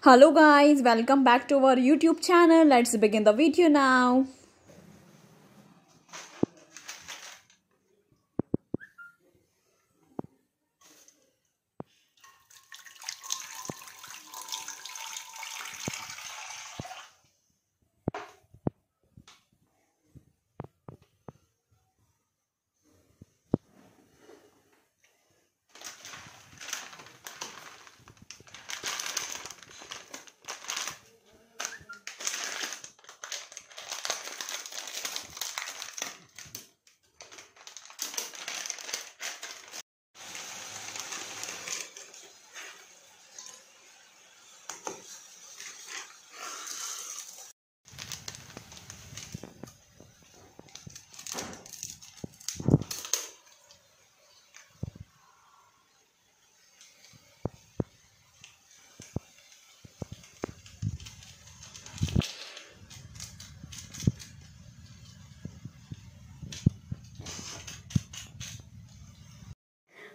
Hello guys, welcome back to our YouTube channel. Let's begin the video now.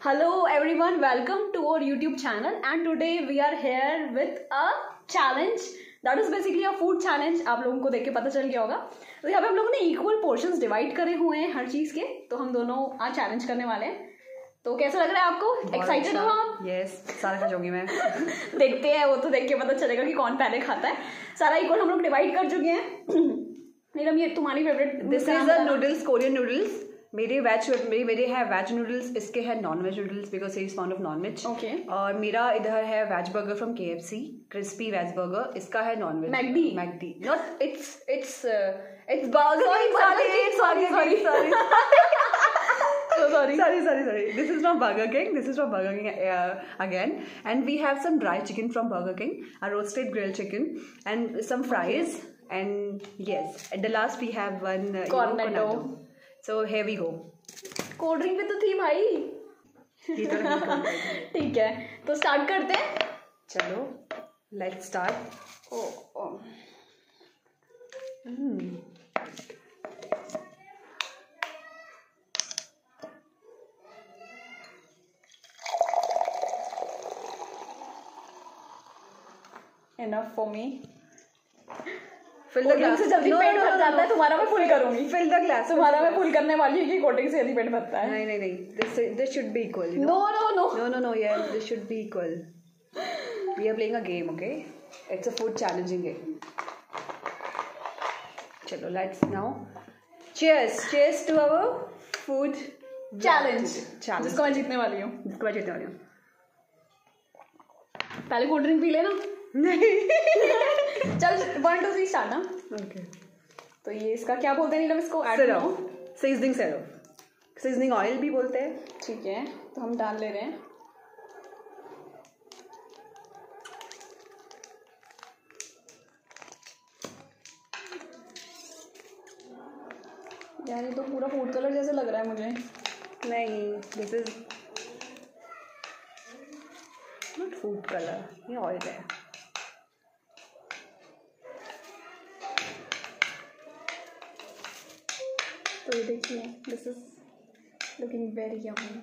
Hello everyone, welcome to our YouTube channel and today we are here with a challenge that is basically a food challenge. आप लोगों को देख के पता चल गया होगा। तो यहाँ पे हम लोगों ने इक्वल पोर्शंस डिवाइड करे हुए हैं हर चीज के, तो हम दोनों आज चैलेंज करने वाले हैं। तो कैसा लग रहा है आपको? एक्साइटेड हो आप? यस, सारा खा जाऊंगी मैं। देखते हैं, वो तो देख के पता चलेगा कि कौन पहले खाता है। सारा इक्वल हम लोग डिवाइड कर चुके हैं। नीलम, ये तुम्हारी favourite this is the noodles, Korean noodles. मेरे है वेज नूडल्स, इसके है non veg noodles because he is found of non veg. Okay. और मेरा इधर है veg burger from KFC, crispy veg burger. इसका है non veg McD. Not it's sorry. This is from Burger King. Again. And we have some dry chicken from Burger King, a roasted grilled chicken, and some fries. Okay. And yes, at the last we have one cornetto. So here we go. Cold drink भी तो थी भाई। ठीक है, तो start करते हैं। चलो, let's start. Enough for me. Fill the glass. से जल्दी पेट भर जाता है। तुम्हारा मैं फुल करूंगी। Fill the glass. तुम्हारा मैं फुल करने वाली हूँ कि कोल्ड ड्रिंक से जल्दी पेट भरता है। नहीं। This should be equal. You know? No. Yeah, this should be equal. We are playing a game, okay? It's a food challenging game. चलो, let's now. Cheers to our food challenge. जिसको मैं जीतने वाली हूँ। पहले कोल्ड ड्रिंक पी लेना। नहीं। चल 1 2 3 स्टार्ट ना। ओके। तो ये इसका क्या बोलते हैं नीलम? इसको सीजनिंग ऑयल भी बोलते हैं। ठीक है, तो हम डाल ले रहे हैं। यार ये तो पूरा फूड कलर जैसे लग रहा है मुझे। नहीं, this is not food colour, ये ऑयल है। तो ये देखिए, this is looking very yummy.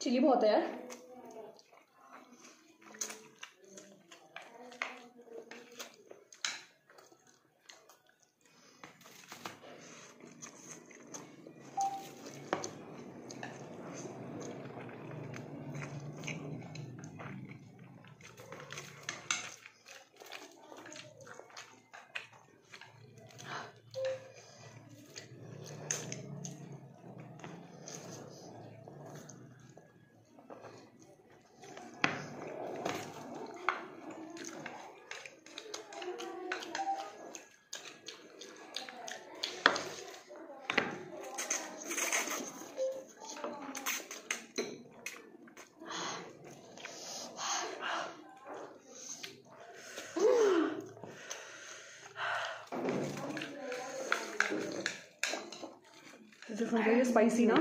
Chilli बहुत है यार। स्पाइसी ना।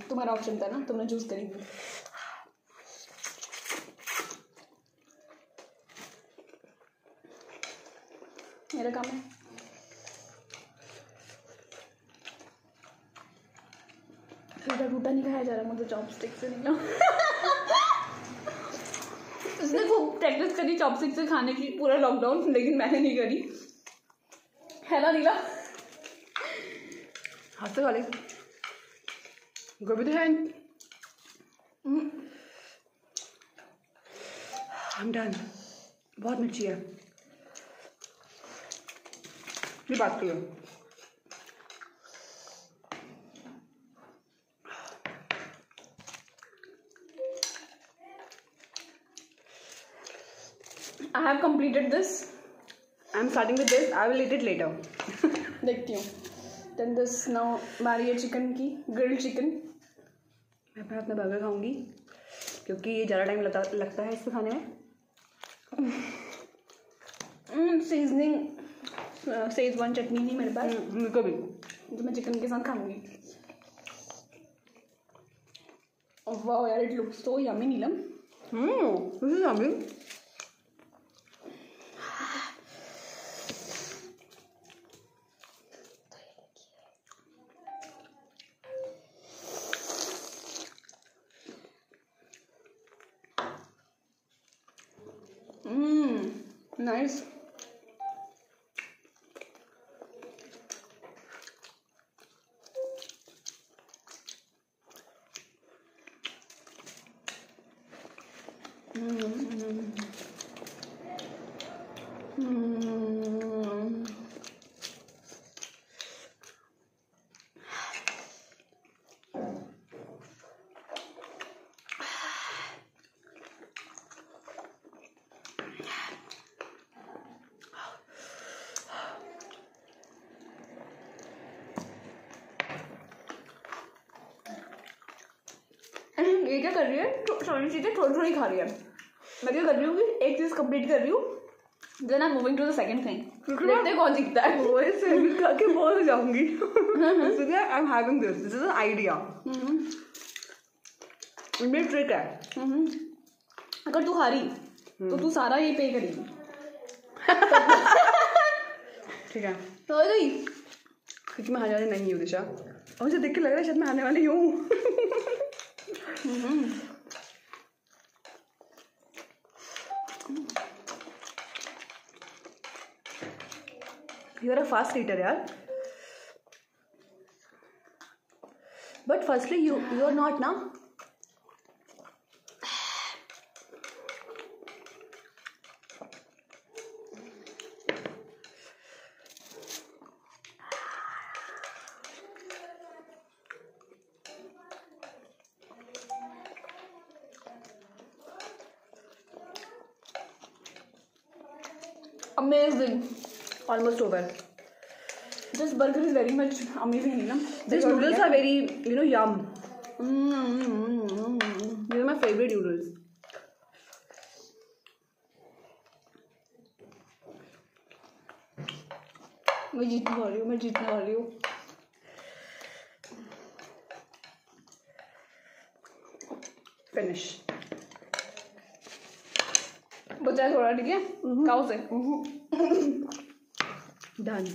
तुम्हारा ऑप्शन था ना, तुमने चूज करी। मेरा काम है। टूटा टूटा नहीं खाया जा रहा, मुझे चॉपस्टिक से निकला। उसने खूब प्रैक्टिस करी चॉपस्टिक से खाने की पूरा लॉकडाउन, लेकिन मैंने नहीं करी, है ना नीला? हाथ से खा ले, गोभी तो है। I'm done. बहुत मिर्ची है, ये बात करो। I have completed this. I'm starting with this. I will eat it later. देखती हूँ। Then this now मारिए चिकन की, ग्रिल्ड चिकन। मैं अपना बर्गर खाऊंगी क्योंकि ये ज़्यादा टाइम लगता है इसको खाने में। सीजनिंग शेजवान चटनी नहीं मेरे पास, मेरे भी, तो मैं चिकन के साथ खाऊंगी। वाह यार, it looks so yummy Neelam. this is yummy. Nice. ये क्या कर रही है? सारी चीज़ें थोड़ी थोड़ी खा रही है। मैं क्या कर रही हूँ कि एक चीज़ कंप्लीट कर रही हूँ, then I am moving to the second thing. देखते हैं कौन जीतता है। वैसे भी खा के बोर हो जाऊंगी। इसलिए I am having this is an idea. ये ट्रिक है। अगर तू हारी तो तू सारा ये पे करेगी। ठीक है, तो हो गई। क्योंकि मैं हारने वाली नहीं हूँ दिशा, और मुझे देख के लग रहा है शायद मैं हारने वाली हूँ। You are a fast eater, यार. But firstly, you are not now. Amazing. Almost over. This burger is very much amazing, you know. These noodles are very, yum. These are my favorite noodles. मैं जीतने वाली हूँ। Finish. बचा है थोड़ा, ठीक है? खाओ से। Done.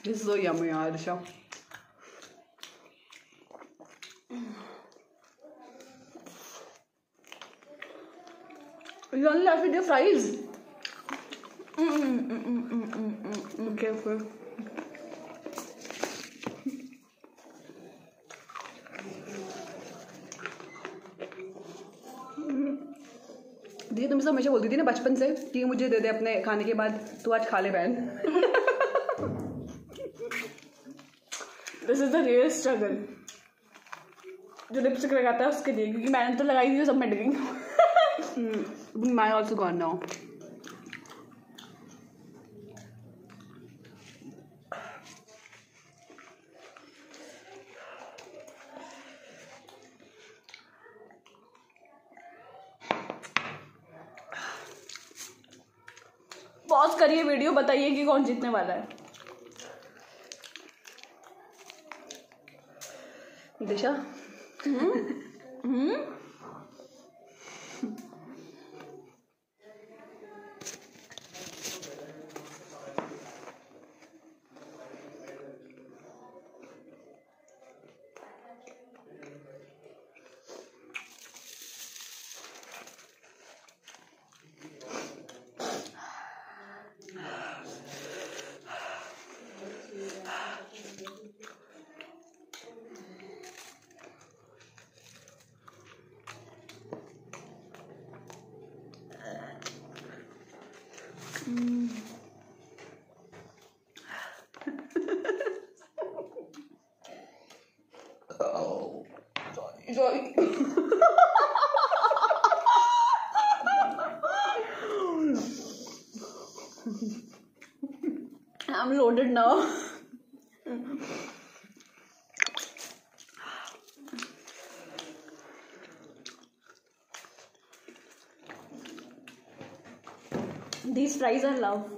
This is so yummy, Arisha. You only left with your fries. Okay, okay. दीदी तुम सब हमेशा बोलती थी ना बचपन से कि मुझे दे दे अपने खाने के बाद, तू आज खा ले बहन। This is the real struggle. जो लिपस्टिक लगाता है उसके लिए, क्योंकि मैंने तो लगाई थी, सब मिट गई। Mine also gone now. Pause करिए वीडियो, बताइए कि कौन जीतने वाला है। दिशा। Sorry. I'm loaded now. These fries are love.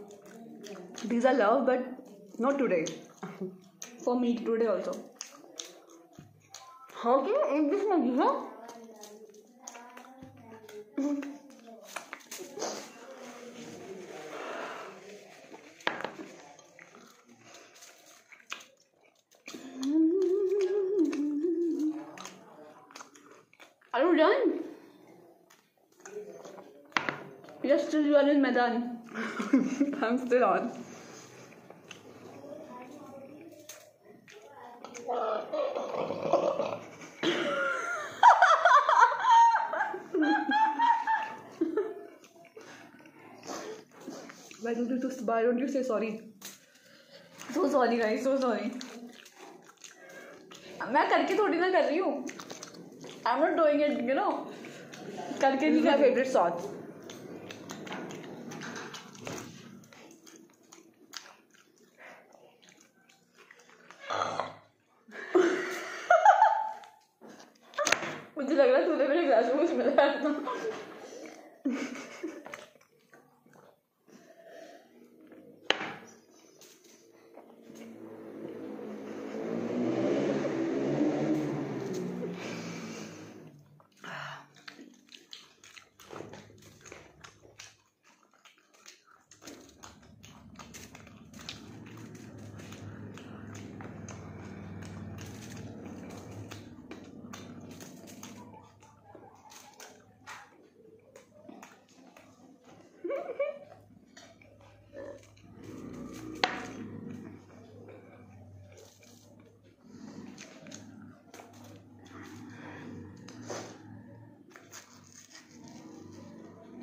These are love, but not today. For me today also. How can you eat this, Maggie? Are you done? Yes, still you are in Maidan. I'm still on. Why don't you say sorry? So sorry guys, so sorry. मैं करके थोड़ी ना कर रही हूँ. I'm not doing it, you know. करके नहीं This is my कर रही. favorite sauce. मुझे लग रहा है तूने मेरे ग्लास में कुछ मिलाया था.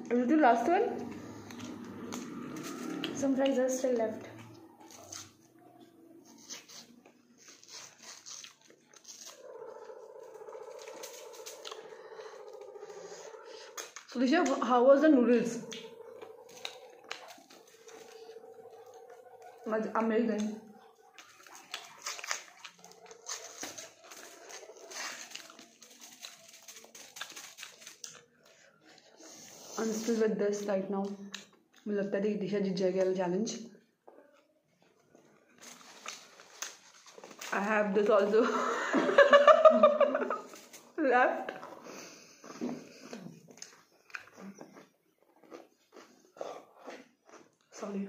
Is it the last one? Some fries are still left. So Disha, how was the noodles? Amazing. I'm still with this right now. मुझे लगता है कि दिशा जीत जाएगी वाला challenge. I have this also left. Sorry.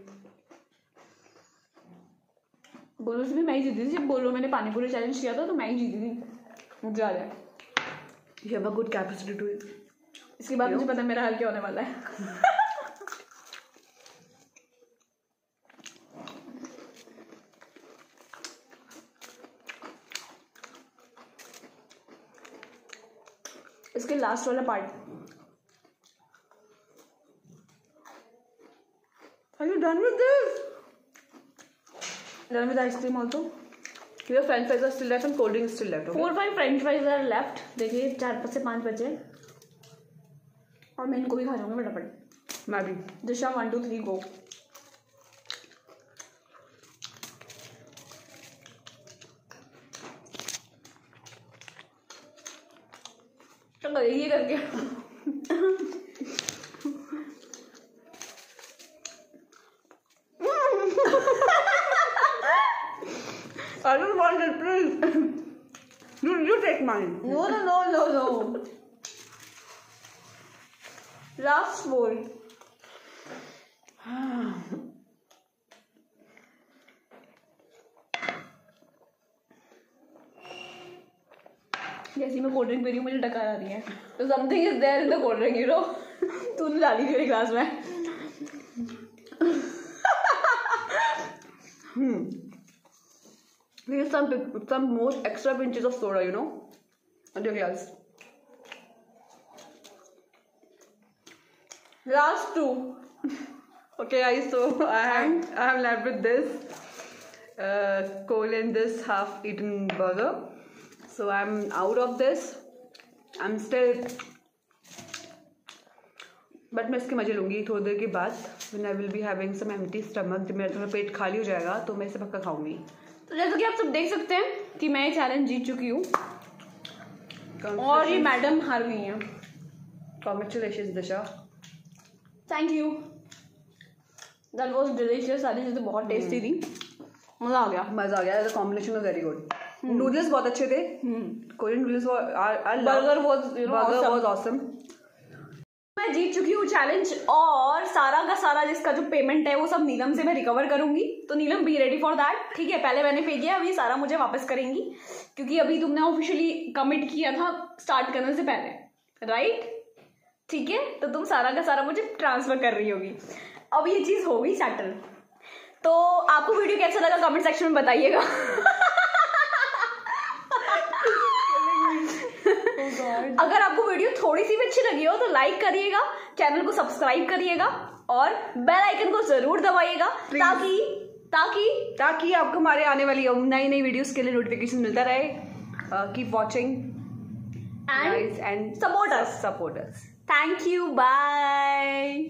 बोलो से भी मैं ही जीती थी. बोलो मैंने पानी पूरी चैलेंज किया था तो मैं ही जीती थी. मुझे याद है. You have a good capacity to it. इसके बाद मुझे पता है मेरा हाल क्या होने वाला है. इसके लास्ट वाला part. Are you done with this? Done with ice cream also. Your French fries are still left and cold drink is still left. Okay? 4-5 French fries are left. देखिए 4 से 5 बचे और मैं इनको भी खा जाऊंगी फटाफट. मैं भी. दिशा 1 2 3 गो. चलो ये करके mine. No. Last 4. जैसी मैं कोल्ड ड्रिंक पी रही हूँ मुझे डकार आ रही है, तो something is there in the cold drink, you know. तूने डाली मेरे ग्लास में. Here's some more extra pinches of soda, you know, on your glass. Last 2. Okay, guys. So I am left with this coal and this half-eaten burger. So I'm out of this. I'm still, but मैं इसके मजे लूँगी थोड़ी देर के बाद. When I will be having some empty stomach, जब मेरा थोड़ा पेट खाली हो जाएगा तो मैं इसे पक्का खाऊंगी. तो जैसा कि आप सब देख सकते हैं कि मैं ये चैलेंज जीत चुकी हूँ और ये मैडम हार गई हैं. Congratulations, Disha. Thank you. That was delicious. सारी चीज़ें बहुत टेस्टी थी. मज़ा आ गया. The combination was very good. Noodles बहुत अच्छे थे. Korean noodles. Burger was awesome. मैं जीत चुकी हूँ चैलेंज और सारा का सारा जिसका जो पेमेंट है वो सब नीलम से मैं रिकवर करूंगी. तो नीलम बी रेडी फॉर दैट. ठीक है, पहले मैंने पे किया, अभी सारा मुझे वापस करेंगी क्योंकि अभी तुमने ऑफिशियली कमिट किया था स्टार्ट करने से पहले, राइट? ठीक है, तो तुम सारा का सारा मुझे ट्रांसफर कर रही होगी. अब ये चीज़ हो गई सेटल. तो आपको वीडियो कैसा लगा कमेंट सेक्शन में बताइएगा. अगर आपको वीडियो थोड़ी सी भी अच्छी लगी हो तो लाइक करिएगा, चैनल को सब्सक्राइब करिएगा और बेल आइकन को जरूर दबाइएगा ताकि आपको हमारे आने वाली नई वीडियोस के लिए नोटिफिकेशन मिलता रहे. Keep watching and support us. Support us. Thank you. Bye.